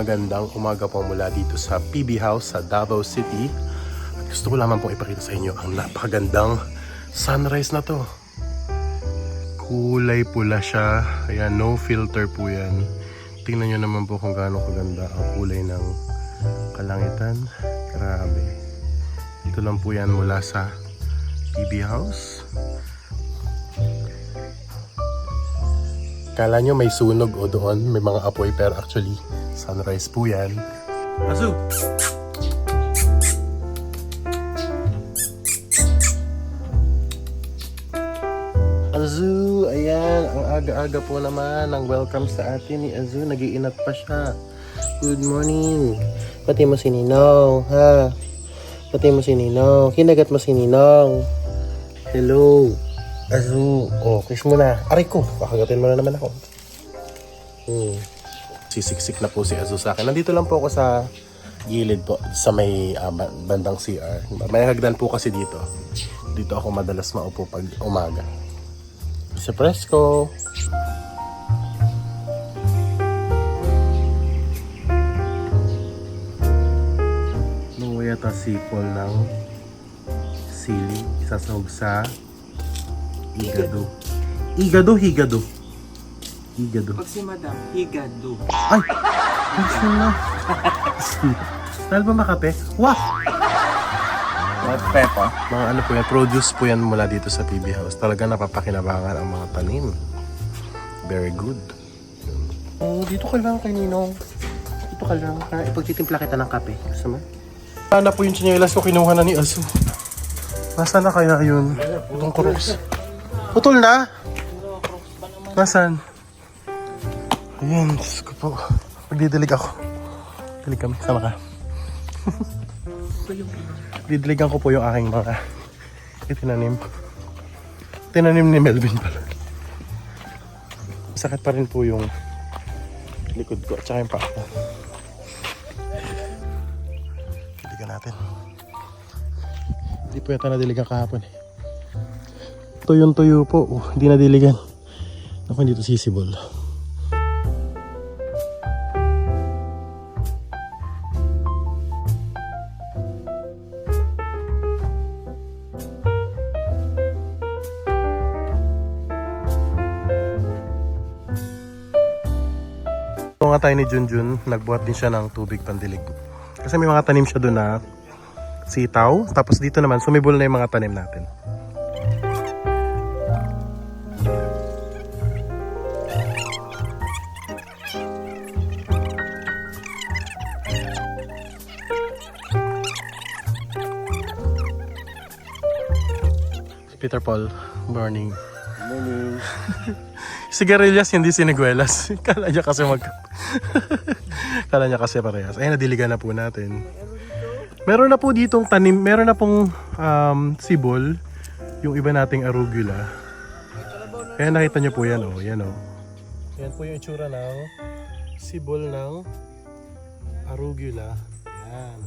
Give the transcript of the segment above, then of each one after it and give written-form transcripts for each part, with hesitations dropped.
magandang umaga po mula dito sa PB House sa Davao City. At gusto ko lamang pong ipakita sa inyo ang napakagandang sunrise na to. Kulay pula siya. Ayan, no filter po yan. Tingnan nyo naman po kung gaano kaganda ang kulay ng kalangitan. Grabe. Ito lang po yan mula sa PB House. Kala nyo may sunog o doon, may mga apoy, pero actually, sunrise po yan. Azu! Azu! Ayan, ang aga-aga po naman ang welcome sa atin ni Azu. Nag-iinat pa siya. Good morning! Pati mo si Ninong, ha? Pati mo si Ninong. Kinagat mo si Ninong. Hello! Azu, oh, kiss mo na. Aray ko, pakagatin mo na naman ako. Sisiksik na po si Azu sa akin. Nandito lang po ako sa gilid po, sa may bandang CR. May hagdan po kasi dito. Dito ako madalas maupo pag umaga. Sa presko. Nuya ta sipol ng sili. Isasahog sa higado. Higado, higado. Higado. Pag si Madam, higado. Ay! Gusto na. Dahil ba makape? Wah! What pepper? Mga ano po yan, produce po yan mula dito sa PB House. Talaga napapakinabangan ang mga tanim. Very good. Oh, dito ka lang kay Ninong. Dito ka lang. Ipagtitimpla kita ng kape. Gusto mo? Sana po yung tsinelas ko kinuha na ni Azu. Nasaan na kaya yun? Itong crocs. Putol na? Nasaan? Ayan, Diyos ko po. Magdidilig ako. Dilig kami, sama ka. Didiligan ko po yung aking mga itinanim. Tinanim ni Melvin pala. Sakit pa rin po yung likod ko at saka yung paa ko. Diligan natin. Hindi po yata nadiligan kahapon eh. Tuyong-tuyo po. Hindi nadiligan. Ako hindi ito sisibol. Ito nga tayo ni Junjun, nagbuhat din siya ng tubig pandilig. Kasi may mga tanim siya doon na sitaw. Tapos dito naman, sumibol na yung mga tanim natin. Peter Paul, morning. Morning. Sigarilyas, hindi siniguelas. Kala niya kasi Kala niya kasi parehas. Ay, nadiligan na po natin. Meron na po ditong tanim, meron na pong sibol. Yung iba nating arugula. Kaya nakita niyo po yan, oh. Yan, oh. Yan po yung itsura ng sibol ng arugula. Yan.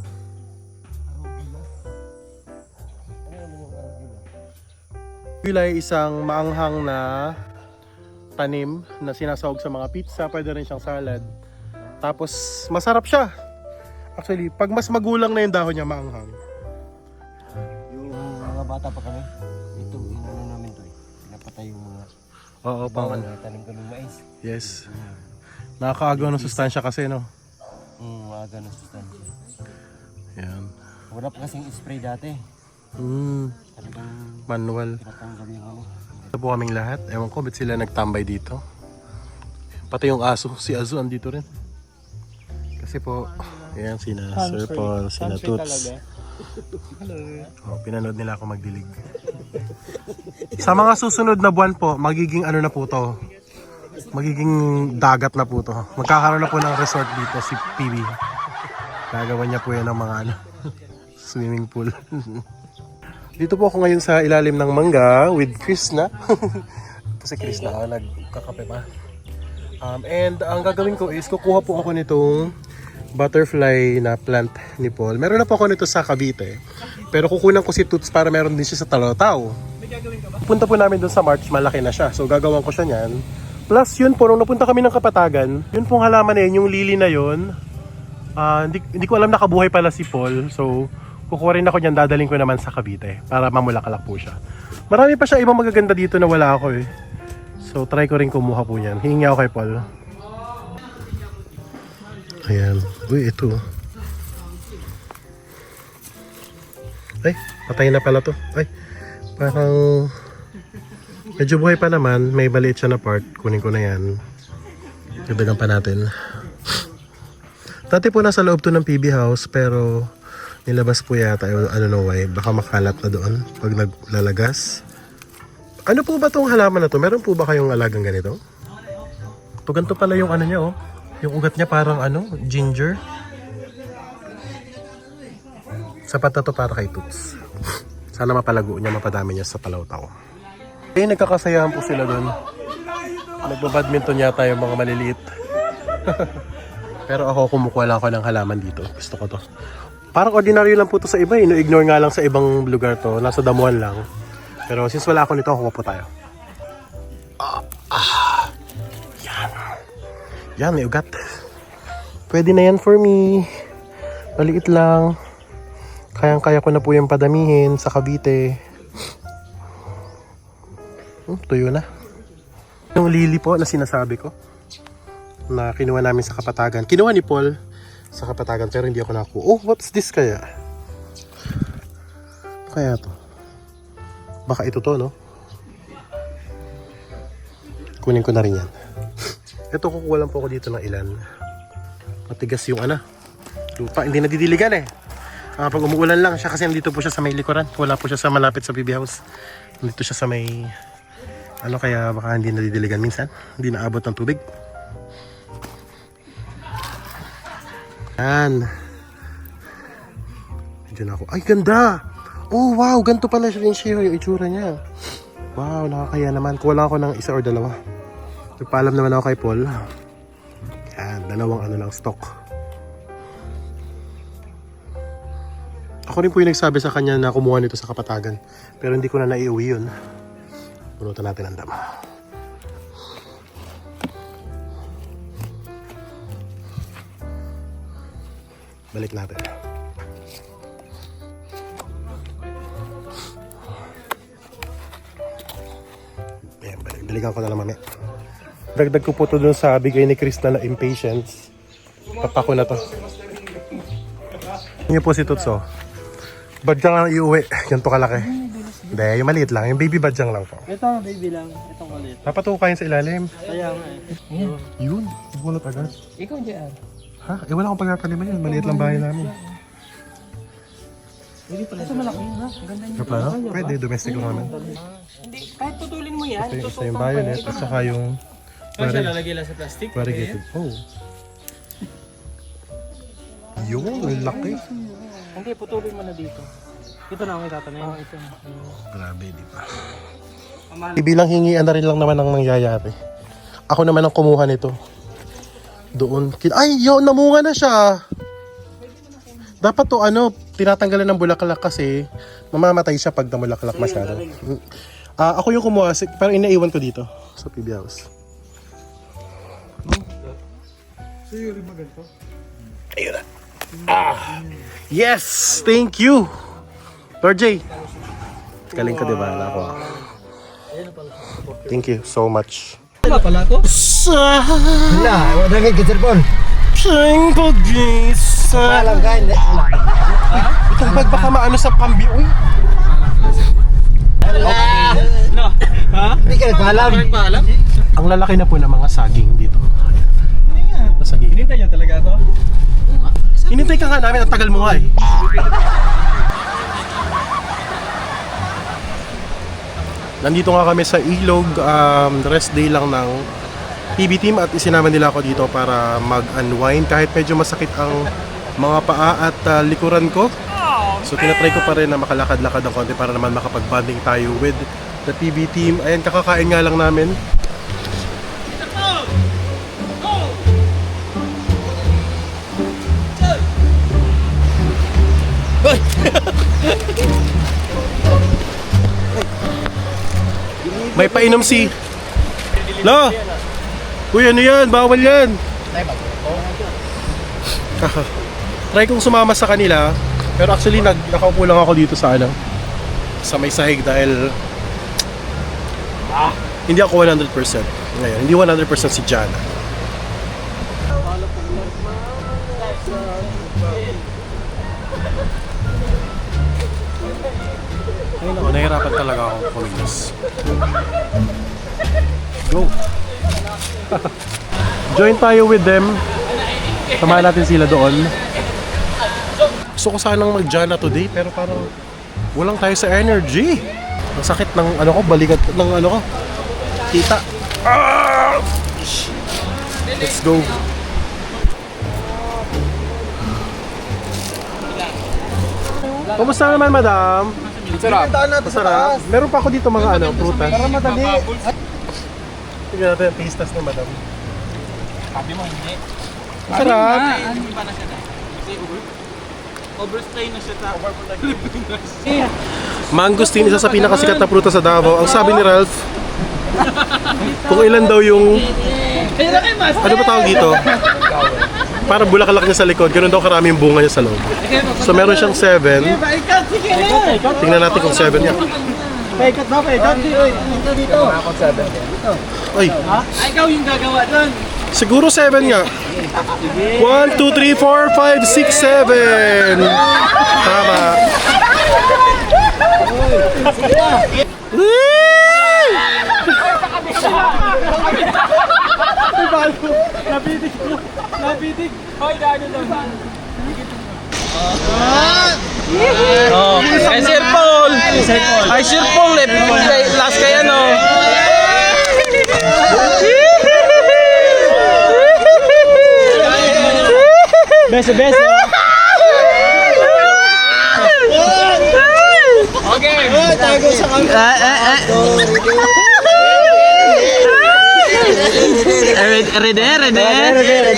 Arugula ay isang maanghang na tanim na sinasahog sa mga pizza, pwede rin siyang salad. Tapos masarap siya. Actually, pag mas magulang na yung dahon niya, maanghang. Yung mga bata pa kami, ito, inano namin to eh. Pinapatay yung mga Oo, pang ano. tanim kami mais. Yes. Nakakaagaw ng sustansya kasi, no? Maaga ng sustansya. Yan. Wala pa kasing spray dati. Talagang Manual. tinatanggal yung ano. Ito po kaming lahat. Ewan ko, ba't sila nagtambay dito? Pati yung aso, si Azu andito rin. Kasi po, ayan, sina Sir Paul, sina Toots. Oh, pinanood nila ako magdilig. Sa mga susunod na buwan po, magiging ano na po to. Magiging dagat na po to. Magkakaroon na po ng resort dito si PB. Gagawa niya po yan ng mga ano, swimming pool. Dito po ako ngayon sa ilalim ng mangga with Krishna. Ito si Krishna, nagkakape pa. And ang gagawin ko is kukuha po ako nitong butterfly na plant ni Paul. Meron na po ako nito sa Cavite. Pero kukunan ko si Toots para meron din siya sa Talataw. Punta po namin doon sa March, malaki na siya. So gagawan ko siya niyan. Plus yun po, nung napunta kami ng Kapatagan, yun pong halaman na yun, yung lily na yun, Hindi ko alam nakabuhay pala si Paul. So, kukuha rin ako niyan, dadaling ko naman sa Cavite para mamulakalak po siya. Marami pa siya ibang magaganda dito na wala ako eh. So, try ko rin kumuha po niyan. Hihingi ako kay Paul. Ayan. Uy, ito. Ay, patay na pala to. Ay, parang medyo buhay pa naman. May maliit siya na part. Kunin ko na yan. Dagdagan pa natin. Dati po nasa loob to ng PB house pero nilabas po yata. I don't know why. Baka makalat na doon pag naglalagas. Ano po ba tong halaman na to? Meron po ba kayong alagang ganito? To ganito pala yung ano niya oh. Yung ugat niya parang ano, ginger. Sapat na to para kay Toots. Sana mapalago niya, mapadami niya sa palawtaw. Eh, nagkakasayahan po sila doon. Nagbabadminton yata yung mga maliliit. Pero ako kumukuha lang ako ng halaman dito. Gusto ko to. Parang ordinaryo lang po to sa iba eh. No-ignore nga lang sa ibang lugar to. Nasa damuhan lang. Pero since wala ako nito, kuha po tayo. Yan. Yan, may ugat. Pwede na yan for me. Maliit lang. Kayang-kaya ko na po yung padamihin sa Cavite. Tuyo na. Yung lily po na sinasabi ko na kinuha namin sa Kapatagan. Kinuha ni Paul sa Kapatagan pero hindi ako nakuha. Oh, what's this kaya? Kaya to. Baka ito to, no? Kunin ko na rin yan. Ito, kukuha lang po ako dito ng ilan. Matigas yung lupa. Hindi nadidiligan eh. Pag umuulan lang siya kasi nandito po siya sa may likuran. Wala po siya sa malapit sa PB house. Nandito siya sa may kaya baka hindi nadidiligan minsan. Hindi naabot ng tubig. Yan. Medyo na ako. Ay, ganda! Oh, wow! Ganito pala siya yung itsura niya. Wow, nakakaya naman. Kuha lang ako ng isa or dalawa. Nagpaalam naman ako kay Paul. Yan, dalawang lang stock. Ako rin po yung nagsabi sa kanya na kumuha nito sa Kapatagan. Pero hindi ko na naiuwi yun. Punutan natin ang dam. Balik natin. Ayan, balikan ko na lang mamaya. Dagdag ko po ito dun sa bigay ni Chris na impatience. Papako na to. Yan po si Tutso. Badyang lang iuwi. Ganito kalaki. Hindi, yung maliit lang. Yung baby badyang lang po. Ito, baby lang. Itong maliit. Dapat ito kain sa ilalim. Kaya nga eh. Yun. Bulot agad. Ikaw dyan. Ha? Eh wala akong pagkakaliman yun. Maliit lang bahay namin. Ito malaki ha? Ang ganda niya. Yung plano? Pwede. Domestic lang namin. Hindi, kahit putulin mo yan. Ito yung violet. At saka yung Lalagay lang sa plastic. variegated. Oh. Yun. Ang laki. Hindi, putulin mo na dito. Ito na ang itatanim. Ito na. Grabe, di ba? Bilang hingian na rin lang naman ang nangyayari. Ako naman ang kumuha nito. Doon. Ay, yun, namunga na siya. Dapat to, tinatanggalan ng bulaklak kasi mamamatay siya pag namulaklak masyado. Ako yung kumuha, pero inaiwan ko dito sa PB house. Ayun na. Yes! Thank you! Lord J. Galing ka, diba? Ako. Thank you so much. Wala pala ito? Sa Wala, wala nga gitserpon. siyang pag-isa. Alam ka, hindi. Itong bag baka maano sa pambi. Uy! No. Ha? Hindi ka nagpaalam. Paalam? Ang lalaki na po ng mga saging dito. Saging. Hinintay niya talaga ito? Hinintay ka nga namin, ang tagal mo nga eh. Nandito nga kami sa Ilog, rest day lang ng PB team at isinama nila ako dito para mag-unwind kahit medyo masakit ang mga paa at likuran ko. So tinatry ko pa rin na makalakad-lakad ng konti para naman makapag-bonding tayo with the PB team. Ayan, kakakain nga lang namin. May painom si... La! Uy, ano yan? Bawal yan! try kong sumama sa kanila. Pero actually, nakaupo lang ako dito sa sa may sahig dahil hindi ako 100%. Ngayon, hindi 100% si Jana. Ayun ako, nahirapan talaga ako kumilos. Go! Join tayo with them. Samahan natin sila doon. Gusto ko sanang mag-Jana today pero parang walang tayo sa energy. Ang sakit ng balikat ng ko. Kita. Ah! Let's go. Kumusta naman, madam? Masarap. Meron pa ako dito mga prutas. Para madali. Tignan natin ang taste test ni madam. Sabi mo hindi. Masarap. Hindi pa na siya na. Kasi overstay na siya sa Pilipinas. Mangosteen, isa sa pinakasikat na prutas sa Davao. Ang sabi ni Ralph, kung ilan daw yung... Ano ba tawag dito? Parang bulaklak niya sa likod. Ganun daw karami yung bunga niya sa loob. So meron siyang 7. Tingnan natin kung 7 niya. Paikat ba? Paikat? Dito, dito. Ay, Ikaw yung gagawa doon. siguro 7 nga. 1, 2, 3, 4, 5, 6, 7. Tama. Nabitig. Hoy, dano doon. Ay, Sir Paul! Ay, Sir Paul! Last kay ano? Best, best. Okay! Tago sa kamera.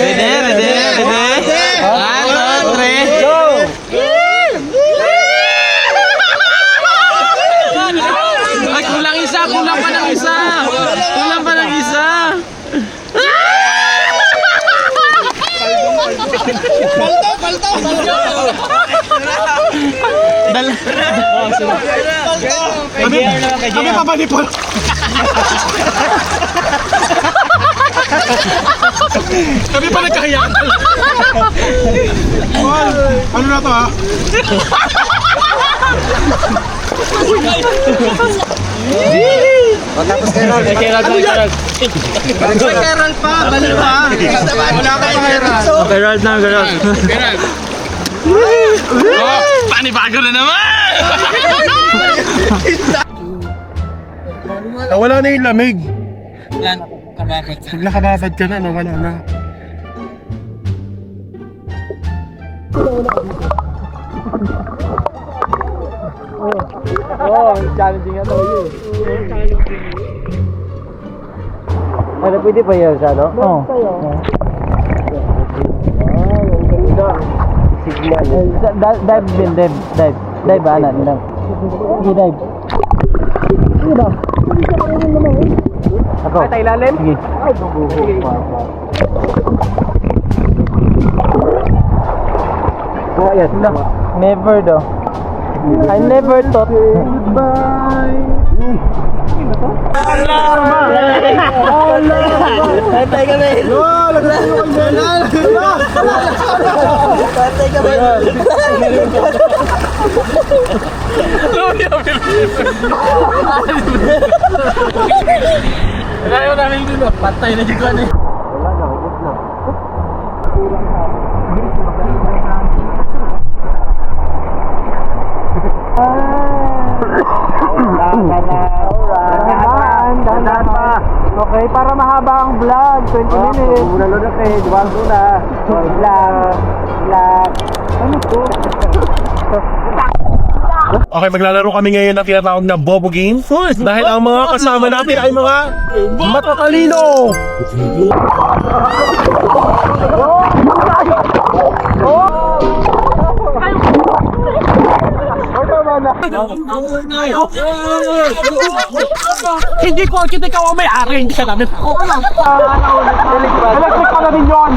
Ready? One, three. Go! Ay, kulang pa ng isa. Kami pa ba ni Paul? Kami pa nagkakayakan. Paul, ano na to ha? Tapos kay Ron. Kay Carol pa, balik pa. Wala ka pa kay Ron. Okay, Rod na. Panibago na naman! Wala na yung lamig. Yan, kababot. Pag nakababad ka na, wala na. Challenging ito yun. Ano, pwede pa yun sa ano? Oo. Signal. Dive din, dive. Dive ba, anak? Sige, dive. Sige ba? Ako. Ay, tayo lalim? Sige. Ay, bubuho. Kuha yan. Never daw. I never thought. Goodbye. Tatay kami. Tatay kami. Ayaw namin dito. Patay na dito ano eh. Wala na, ubos na. Okay, para mahaba ang vlog, 20 minutes. Muna na kayo, dumaan muna. Vlog. Ano to? Okay, maglalaro kami ngayon ng tinatawag na Bobo Game. Dahil ang mga kasama natin ay mga matatalino. Hindi ko kita ikaw ang may-ari, hindi ka namin. Electric pa na din yun.